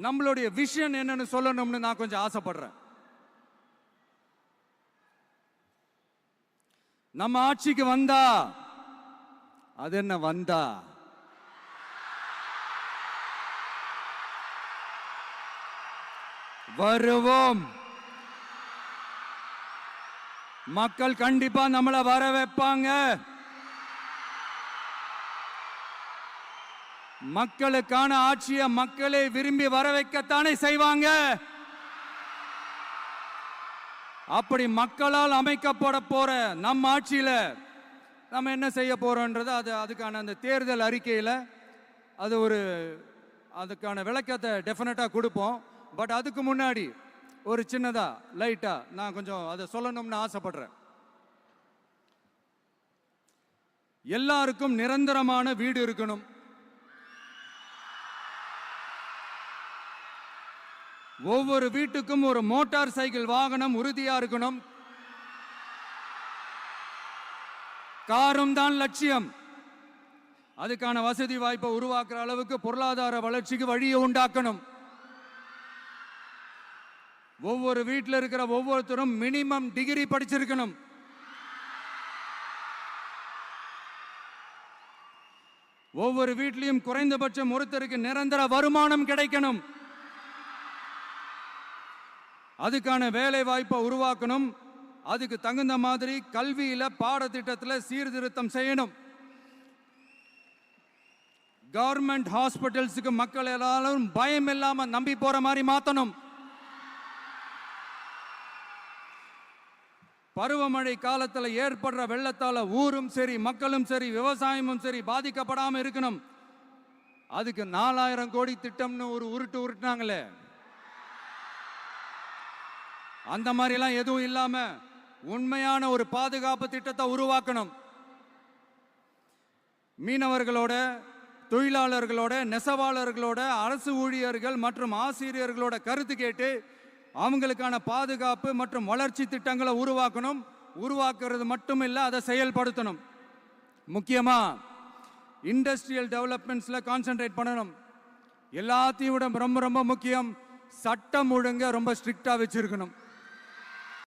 நம்மளுடைய விஷன் என்னன்னு சொல்லணும்னு நான் கொஞ்சம் ஆசைப்படுறேன். நம்ம ஆட்சிக்கு வந்தா அது என்ன வந்தா வருவோம். மக்கள் கண்டிப்பா நம்மளை வர வைப்பாங்க. மக்களுக்கான ஆட்சியை மக்களே விரும்பி வர வைக்கத்தானே செய்வாங்க. அப்படி மக்களால் அமைக்கப்பட போற நம்ம ஆட்சியில நம்ம என்ன செய்ய போறோம்ன்றது அதுக்கான அந்த தேர்தல் அறிக்கையில் அதுக்கான விளக்கத்தை டெஃபினட்டா கொடுப்போம். பட் அதுக்கு முன்னாடி ஒரு சின்னதா லைட்டா நான் கொஞ்சம் அதை சொல்லணும்னு ஆசைப்படுறேன். எல்லாருக்கும் நிரந்தரமான வீடு இருக்கணும். ஒவ்வொரு வீட்டுக்கும் ஒரு மோட்டார் சைக்கிள் வாகனம் உறுதியா இருக்கணும். காரும் தான் லட்சியம். அதுக்கான வசதி வாய்ப்பை உருவாக்குற அளவுக்கு பொருளாதார வளர்ச்சிக்கு வழியை உண்டாக்கணும். ஒவ்வொரு வீட்டில் இருக்கிற ஒவ்வொருத்தரும் மினிமம் டிகிரி படிச்சிருக்கணும். ஒவ்வொரு வீட்டிலையும் குறைந்தபட்சம் ஒருத்தருக்கு நிரந்தர வருமானம் கிடைக்கணும். அதுக்கான வேலை வாய்ப்பை உருவாக்கணும். அதுக்கு தகுந்த மாதிரி கல்வியில பாடத்திட்டத்தில் சீர்திருத்தம் செய்யணும். கவர்மெண்ட் ஹாஸ்பிட்டல்ஸுக்கு மக்கள் எல்லாரும் பயம் இல்லாம நம்பி போற மாதிரி மாத்தணும். பருவமழை காலத்தில் ஏற்படுற வெள்ளத்தால ஊரும் சரி மக்களும் சரி விவசாயமும் சரி பாதிக்கப்படாம இருக்கணும். அதுக்கு 4000 கோடி திட்டம்னு ஒரு உருட்டுனாங்களே, அந்த மாதிரிலாம் எதுவும் இல்லாம உண்மையான ஒரு பாதுகாப்பு திட்டத்தை உருவாக்கணும். மீனவர்களோட, தொழிலாளர்களோட, நெசவாளர்களோட, அரசு ஊழியர்கள் மற்றும் ஆசிரியர்களோட கருத்து கேட்டு அவங்களுக்கான பாதுகாப்பு மற்றும் வளர்ச்சி திட்டங்களை உருவாக்கணும். உருவாக்குறது மட்டும் இல்லை, அதை செயல்படுத்தணும். முக்கியமா இண்டஸ்ட்ரியல் டெவலப்மெண்ட்ஸ்ல கான்சென்ட்ரேட் பண்ணணும். எல்லாத்தையும் விட ரொம்ப ரொம்ப முக்கியம், சட்டம் ஒழுங்க ரொம்ப ஸ்ட்ரிக்டா வச்சிருக்கணும்.